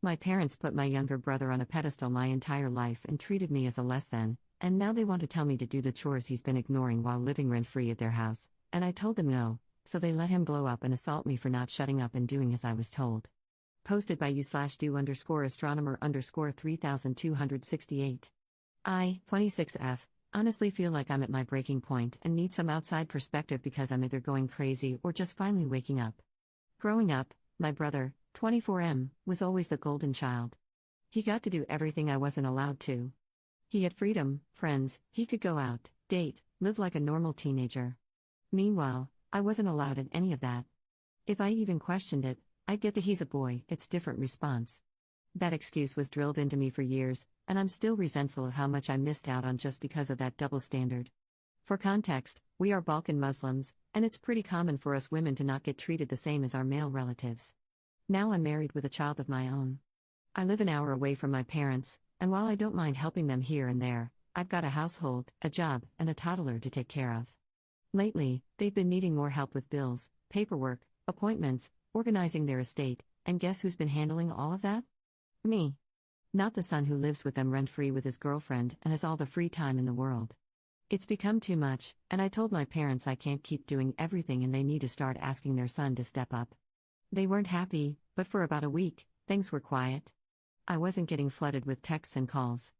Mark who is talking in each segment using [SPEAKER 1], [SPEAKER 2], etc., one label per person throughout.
[SPEAKER 1] My parents put my younger brother on a pedestal my entire life and treated me as a less than, and now they want to tell me to do the chores he's been ignoring while living rent-free at their house, and I told them no, so they let him blow up and assault me for not shutting up and doing as I was told. Posted by u/do_astronomer_3268. I, 26F, honestly feel like I'm at my breaking point and need some outside perspective because I'm either going crazy or just finally waking up. Growing up, my brother, 24M, was always the golden child. He got to do everything I wasn't allowed to. He had freedom, friends, he could go out, date, live like a normal teenager. Meanwhile, I wasn't allowed in any of that. If I even questioned it, I'd get the "he's a boy, it's different" response. That excuse was drilled into me for years, and I'm still resentful of how much I missed out on just because of that double standard. For context, we are Balkan Muslims, and it's pretty common for us women to not get treated the same as our male relatives. Now I'm married with a child of my own. I live an hour away from my parents, and while I don't mind helping them here and there, I've got a household, a job, and a toddler to take care of. Lately, they've been needing more help with bills, paperwork, appointments, organizing their estate, and guess who's been handling all of that? Me. Not the son who lives with them rent-free with his girlfriend and has all the free time in the world. It's become too much, and I told my parents I can't keep doing everything and they need to start asking their son to step up. They weren't happy, but for about a week, things were quiet. I wasn't getting flooded with texts and calls.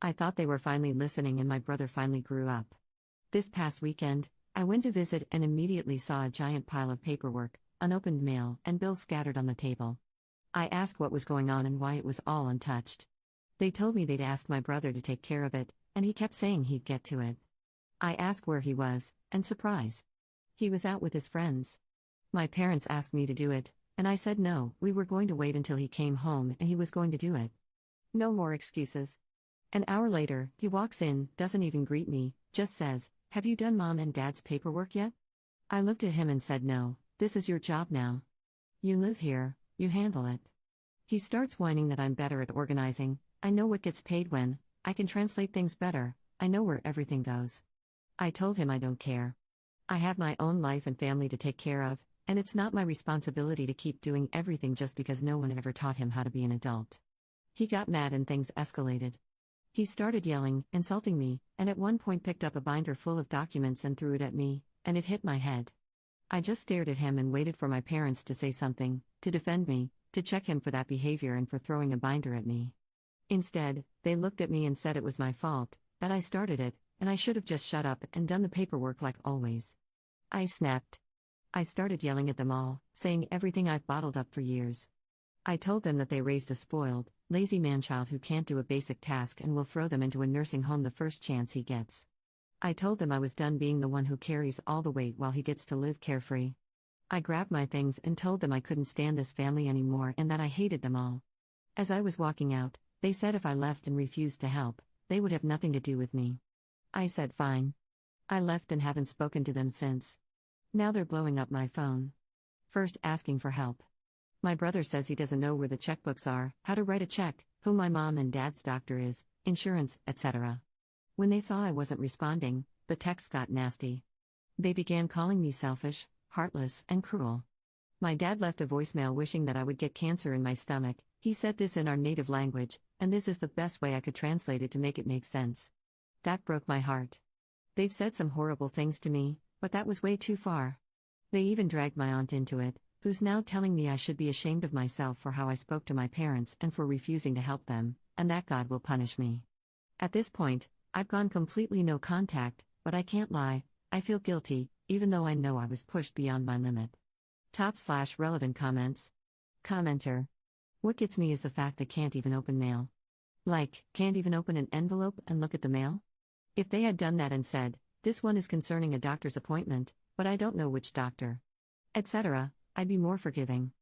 [SPEAKER 1] I thought they were finally listening and my brother finally grew up. This past weekend, I went to visit and immediately saw a giant pile of paperwork, unopened mail, and bills scattered on the table. I asked what was going on and why it was all untouched. They told me they'd asked my brother to take care of it, and he kept saying he'd get to it. I asked where he was, and surprise. He was out with his friends. My parents asked me to do it, and I said no, we were going to wait until he came home and he was going to do it. No more excuses. An hour later, he walks in, doesn't even greet me, just says, "Have you done mom and dad's paperwork yet?" I looked at him and said no, this is your job now. You live here, you handle it. He starts whining that I'm better at organizing, I know what gets paid when, I can translate things better, I know where everything goes. I told him I don't care. I have my own life and family to take care of, and it's not my responsibility to keep doing everything just because no one ever taught him how to be an adult. He got mad and things escalated. He started yelling, insulting me, and at one point picked up a binder full of documents and threw it at me, and it hit my head. I just stared at him and waited for my parents to say something, to defend me, to check him for that behavior and for throwing a binder at me. Instead, they looked at me and said it was my fault, that I started it, and I should have just shut up and done the paperwork like always. I snapped. I started yelling at them all, saying everything I've bottled up for years. I told them that they raised a spoiled, lazy man-child who can't do a basic task and will throw them into a nursing home the first chance he gets. I told them I was done being the one who carries all the weight while he gets to live carefree. I grabbed my things and told them I couldn't stand this family anymore and that I hated them all. As I was walking out, they said if I left and refused to help, they would have nothing to do with me. I said fine. I left and haven't spoken to them since. Now they're blowing up my phone. First asking for help. My brother says he doesn't know where the checkbooks are, how to write a check, who my mom and dad's doctor is, insurance, etc. When they saw I wasn't responding, the texts got nasty. They began calling me selfish, heartless, and cruel. My dad left a voicemail wishing that I would get cancer in my stomach. He said this in our native language, and this is the best way I could translate it to make it make sense. That broke my heart. They've said some horrible things to me, but that was way too far. They even dragged my aunt into it, who's now telling me I should be ashamed of myself for how I spoke to my parents and for refusing to help them, and that God will punish me. At this point, I've gone completely no contact, but I can't lie, I feel guilty, even though I know I was pushed beyond my limit. Top/relevant comments. Commenter. What gets me is the fact they can't even open mail. Like, can't even open an envelope and look at the mail? If they had done that and said, this one is concerning a doctor's appointment, but I don't know which doctor, etc., I'd be more forgiving.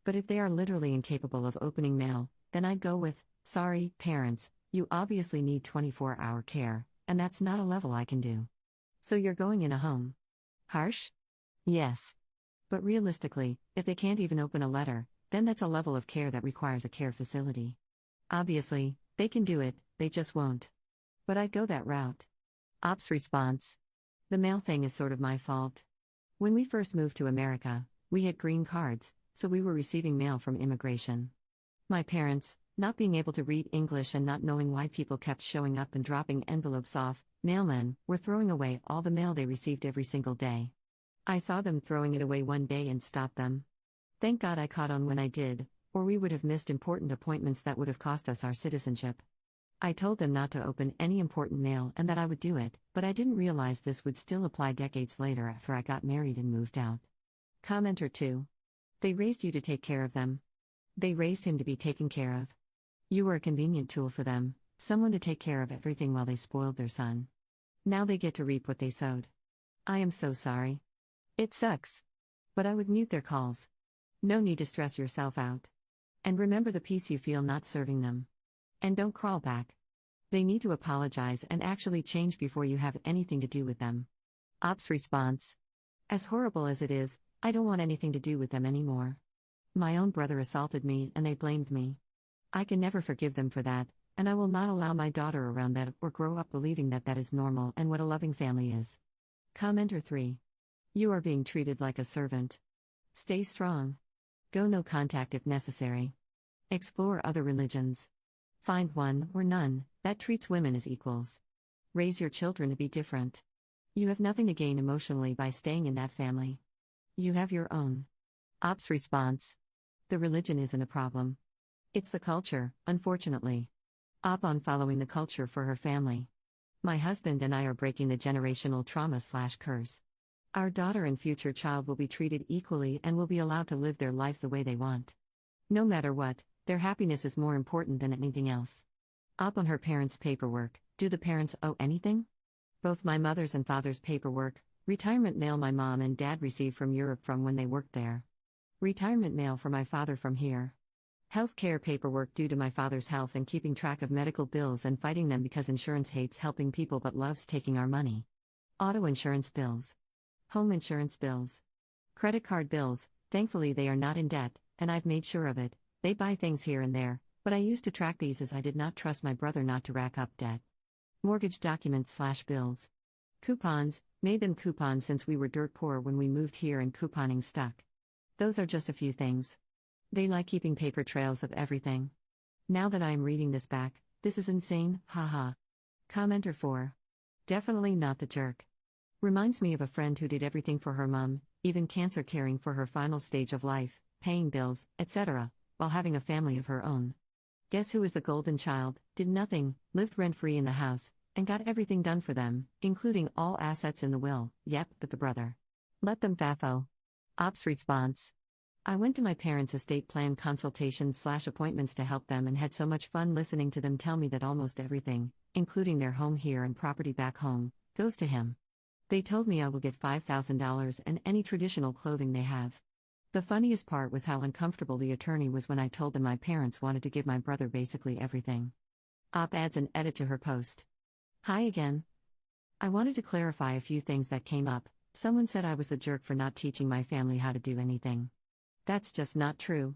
[SPEAKER 1] But if they are literally incapable of opening mail, then I'd go with, sorry, parents, you obviously need 24-hour care, and that's not a level I can do. So you're going in a home. Harsh? Yes. But realistically, if they can't even open a letter, then that's a level of care that requires a care facility. Obviously, they can do it, they just won't. But I'd go that route. Ops response. The mail thing is sort of my fault. When we first moved to America, we had green cards, so we were receiving mail from immigration. My parents, not being able to read English and not knowing why people kept showing up and dropping envelopes off, mailmen were throwing away all the mail they received every single day. I saw them throwing it away one day and stopped them. Thank God I caught on when I did, or we would have missed important appointments that would have cost us our citizenship. I told them not to open any important mail and that I would do it, but I didn't realize this would still apply decades later after I got married and moved out. Commenter 2. They raised you to take care of them. They raised him to be taken care of. You were a convenient tool for them, someone to take care of everything while they spoiled their son. Now they get to reap what they sowed. I am so sorry. It sucks. But I would mute their calls. No need to stress yourself out. And remember the peace you feel not serving them. And don't crawl back. They need to apologize and actually change before you have anything to do with them. Ops response. As horrible as it is, I don't want anything to do with them anymore. My own brother assaulted me and they blamed me. I can never forgive them for that, and I will not allow my daughter around that or grow up believing that that is normal and what a loving family is. Commenter 3. You are being treated like a servant. Stay strong. Go no contact if necessary. Explore other religions. Find one, or none, that treats women as equals. Raise your children to be different. You have nothing to gain emotionally by staying in that family. You have your own. Ops response. The religion isn't a problem. It's the culture, unfortunately. Op on following the culture for her family. My husband and I are breaking the generational trauma/curse. Our daughter and future child will be treated equally and will be allowed to live their life the way they want. No matter what, their happiness is more important than anything else. Op on her parents' paperwork. Do the parents owe anything? Both my mother's and father's paperwork, retirement mail my mom and dad received from Europe from when they worked there. Retirement mail for my father from here. Healthcare paperwork due to my father's health and keeping track of medical bills and fighting them because insurance hates helping people but loves taking our money. Auto insurance bills. Home insurance bills. Credit card bills. Thankfully they are not in debt, and I've made sure of it. They buy things here and there, but I used to track these as I did not trust my brother not to rack up debt. Mortgage documents/bills. Coupons. Made them coupons since we were dirt poor when we moved here and couponing stuck. Those are just a few things. They like keeping paper trails of everything. Now that I am reading this back, this is insane, haha. Commenter 4. Definitely not the jerk. Reminds me of a friend who did everything for her mom, even cancer caring for her final stage of life, paying bills, etc., while having a family of her own. Guess who was the golden child, did nothing, lived rent-free in the house, and got everything done for them, including all assets in the will, yep, but the brother. Let them FAFO. Ops response. I went to my parents' estate plan consultations/appointments to help them and had so much fun listening to them tell me that almost everything, including their home here and property back home, goes to him. They told me I will get $5,000 and any traditional clothing they have. The funniest part was how uncomfortable the attorney was when I told them my parents wanted to give my brother basically everything. Op adds an edit to her post. Hi again. I wanted to clarify a few things that came up. Someone said I was the jerk for not teaching my family how to do anything. That's just not true.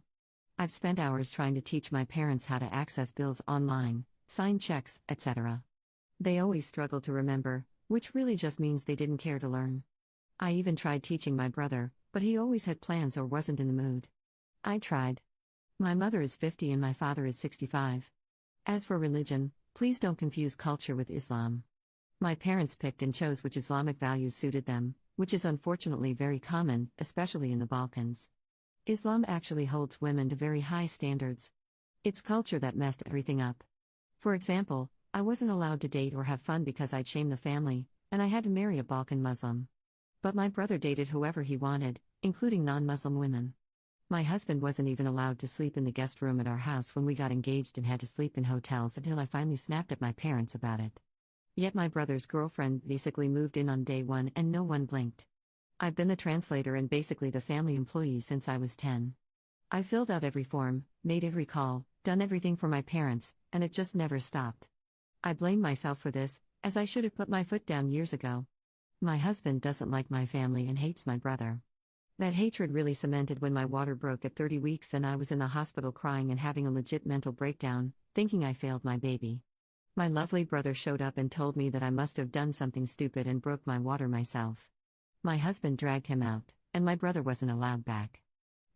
[SPEAKER 1] I've spent hours trying to teach my parents how to access bills online, sign checks, etc. They always struggle to remember, which really just means they didn't care to learn. I even tried teaching my brother, but he always had plans or wasn't in the mood. I tried. My mother is 50 and my father is 65. As for religion, please don't confuse culture with Islam. My parents picked and chose which Islamic values suited them, which is unfortunately very common, especially in the Balkans. Islam actually holds women to very high standards. It's culture that messed everything up. For example, I wasn't allowed to date or have fun because I'd shame the family, and I had to marry a Balkan Muslim. But my brother dated whoever he wanted, including non-Muslim women. My husband wasn't even allowed to sleep in the guest room at our house when we got engaged and had to sleep in hotels until I finally snapped at my parents about it. Yet my brother's girlfriend basically moved in on day one and no one blinked. I've been the translator and basically the family employee since I was 10. I filled out every form, made every call, done everything for my parents, and it just never stopped. I blame myself for this, as I should have put my foot down years ago. My husband doesn't like my family and hates my brother. That hatred really cemented when my water broke at 30 weeks and I was in the hospital crying and having a legit mental breakdown, thinking I failed my baby. My lovely brother showed up and told me that I must have done something stupid and broke my water myself. My husband dragged him out, and my brother wasn't allowed back.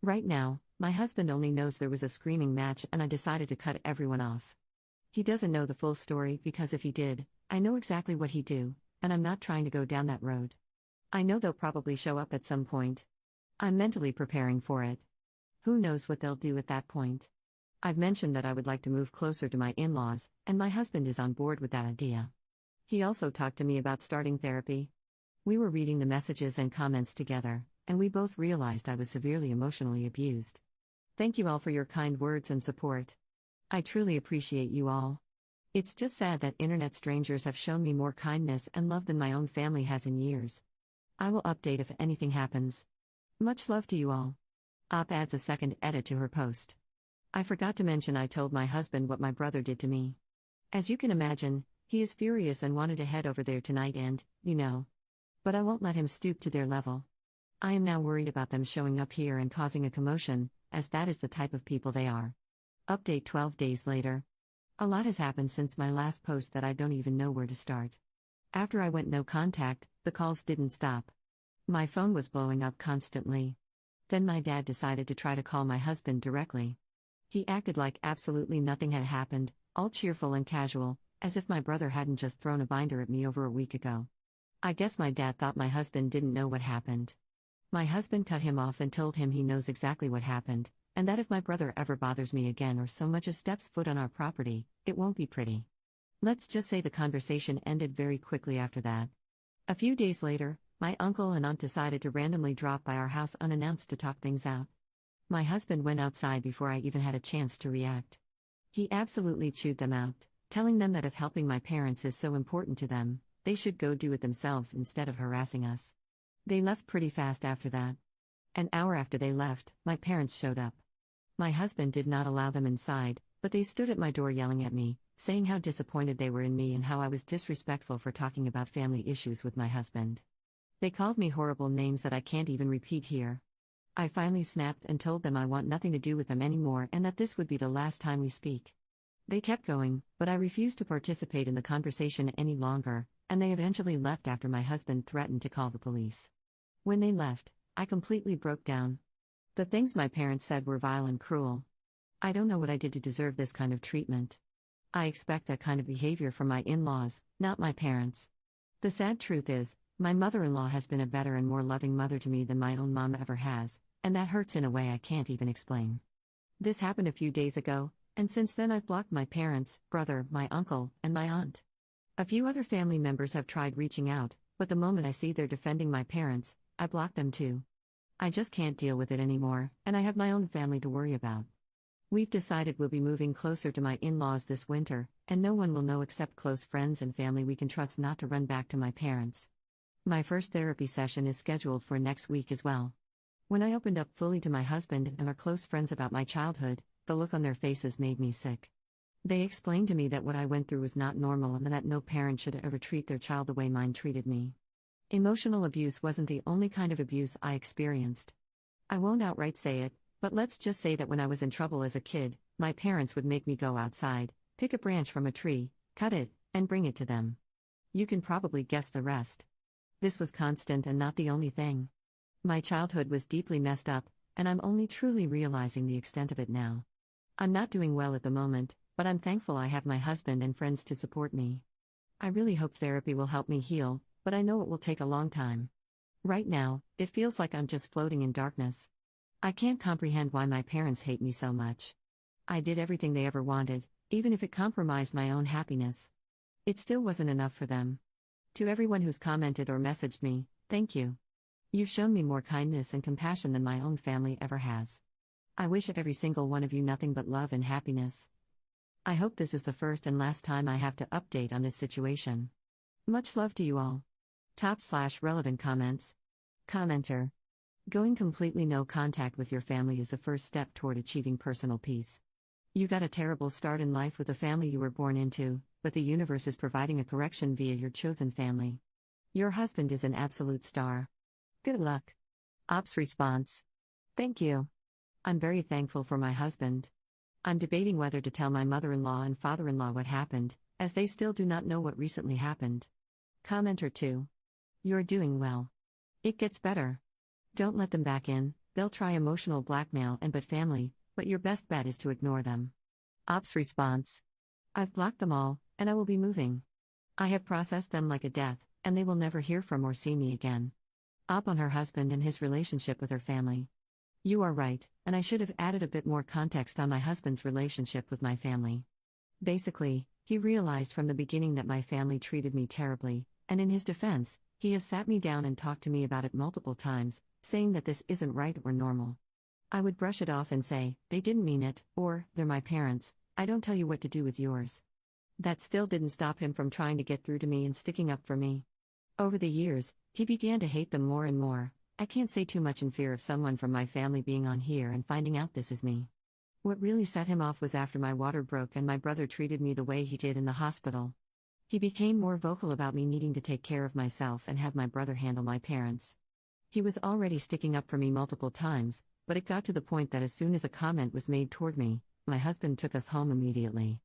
[SPEAKER 1] Right now, My husband only knows there was a screaming match and I decided to cut everyone off. He doesn't know the full story because if he did, I know exactly what he'd do, and I'm not trying to go down that road. I know they'll probably show up at some point. I'm mentally preparing for it. Who knows what they'll do at that point? I've mentioned that I would like to move closer to my in-laws, and my husband is on board with that idea. He also talked to me about starting therapy. We were reading the messages and comments together, and we both realized I was severely emotionally abused. Thank you all for your kind words and support. I truly appreciate you all. It's just sad that internet strangers have shown me more kindness and love than my own family has in years. I will update if anything happens. Much love to you all. Op adds a second edit to her post. I forgot to mention I told my husband what my brother did to me. As you can imagine, he is furious and wanted to head over there tonight and, But I won't let him stoop to their level. I am now worried about them showing up here and causing a commotion, as that is the type of people they are. Update 12 days later. A lot has happened since my last post that I don't even know where to start. After I went no contact, the calls didn't stop. My phone was blowing up constantly. Then my dad decided to try to call my husband directly. He acted like absolutely nothing had happened, all cheerful and casual, as if my brother hadn't just thrown a binder at me over a week ago. I guess my dad thought my husband didn't know what happened. My husband cut him off and told him he knows exactly what happened, and that if my brother ever bothers me again or so much as steps foot on our property, it won't be pretty. Let's just say the conversation ended very quickly after that. A few days later, my uncle and aunt decided to randomly drop by our house unannounced to talk things out. My husband went outside before I even had a chance to react. He absolutely chewed them out, telling them that if helping my parents is so important to them, they should go do it themselves instead of harassing us. They left pretty fast after that. An hour after they left, my parents showed up. My husband did not allow them inside, but they stood at my door yelling at me, saying how disappointed they were in me and how I was disrespectful for talking about family issues with my husband. They called me horrible names that I can't even repeat here. I finally snapped and told them I want nothing to do with them anymore and that this would be the last time we speak. They kept going, but I refused to participate in the conversation any longer, and they eventually left after my husband threatened to call the police. When they left, I completely broke down. The things my parents said were vile and cruel. I don't know what I did to deserve this kind of treatment. I expect that kind of behavior from my in-laws, not my parents. The sad truth is, my mother-in-law has been a better and more loving mother to me than my own mom ever has, and that hurts in a way I can't even explain. This happened a few days ago, and since then I've blocked my parents, brother, my uncle, and my aunt. A few other family members have tried reaching out, but the moment I see they're defending my parents, I block them too. I just can't deal with it anymore, and I have my own family to worry about. We've decided we'll be moving closer to my in-laws this winter, and no one will know except close friends and family we can trust not to run back to my parents. My first therapy session is scheduled for next week as well. When I opened up fully to my husband and our close friends about my childhood, the look on their faces made me sick. They explained to me that what I went through was not normal and that no parent should ever treat their child the way mine treated me. Emotional abuse wasn't the only kind of abuse I experienced. I won't outright say it, but let's just say that when I was in trouble as a kid, my parents would make me go outside, pick a branch from a tree, cut it, and bring it to them. You can probably guess the rest. This was constant and not the only thing. My childhood was deeply messed up, and I'm only truly realizing the extent of it now. I'm not doing well at the moment, but I'm thankful I have my husband and friends to support me. I really hope therapy will help me heal, but I know it will take a long time. Right now, it feels like I'm just floating in darkness. I can't comprehend why my parents hate me so much. I did everything they ever wanted, even if it compromised my own happiness. It still wasn't enough for them. To everyone who's commented or messaged me, thank you. You've shown me more kindness and compassion than my own family ever has. I wish every single one of you nothing but love and happiness. I hope this is the first and last time I have to update on this situation. Much love to you all. /relevant comments. Commenter. Going completely no contact with your family is the first step toward achieving personal peace. You got a terrible start in life with the family you were born into, but the universe is providing a correction via your chosen family. Your husband is an absolute star. Good luck. Op's response. Thank you. I'm very thankful for my husband. I'm debating whether to tell my mother-in-law and father-in-law what happened, as they still do not know what recently happened. Commenter 2. You're doing well. It gets better. Don't let them back in, They'll try emotional blackmail and but family, but your best bet is to ignore them. Op's response: I've blocked them all, and I will be moving. I have processed them like a death, and they will never hear from or see me again. Op on her husband and his relationship with her family. You are right, and I should have added a bit more context on my husband's relationship with my family. Basically, he realized from the beginning that my family treated me terribly, and in his defense, he has sat me down and talked to me about it multiple times, saying that this isn't right or normal. I would brush it off and say, they didn't mean it, or, they're my parents, I don't tell you what to do with yours. That still didn't stop him from trying to get through to me and sticking up for me. Over the years, he began to hate them more and more. I can't say too much in fear of someone from my family being on here and finding out this is me. What really set him off was after my water broke and my brother treated me the way he did in the hospital. He became more vocal about me needing to take care of myself and have my brother handle my parents. He was already sticking up for me multiple times, but it got to the point that as soon as a comment was made toward me, my husband took us home immediately.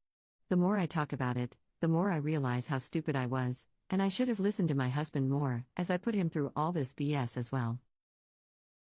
[SPEAKER 1] The more I talk about it, the more I realize how stupid I was, and I should have listened to my husband more, as I put him through all this BS as well.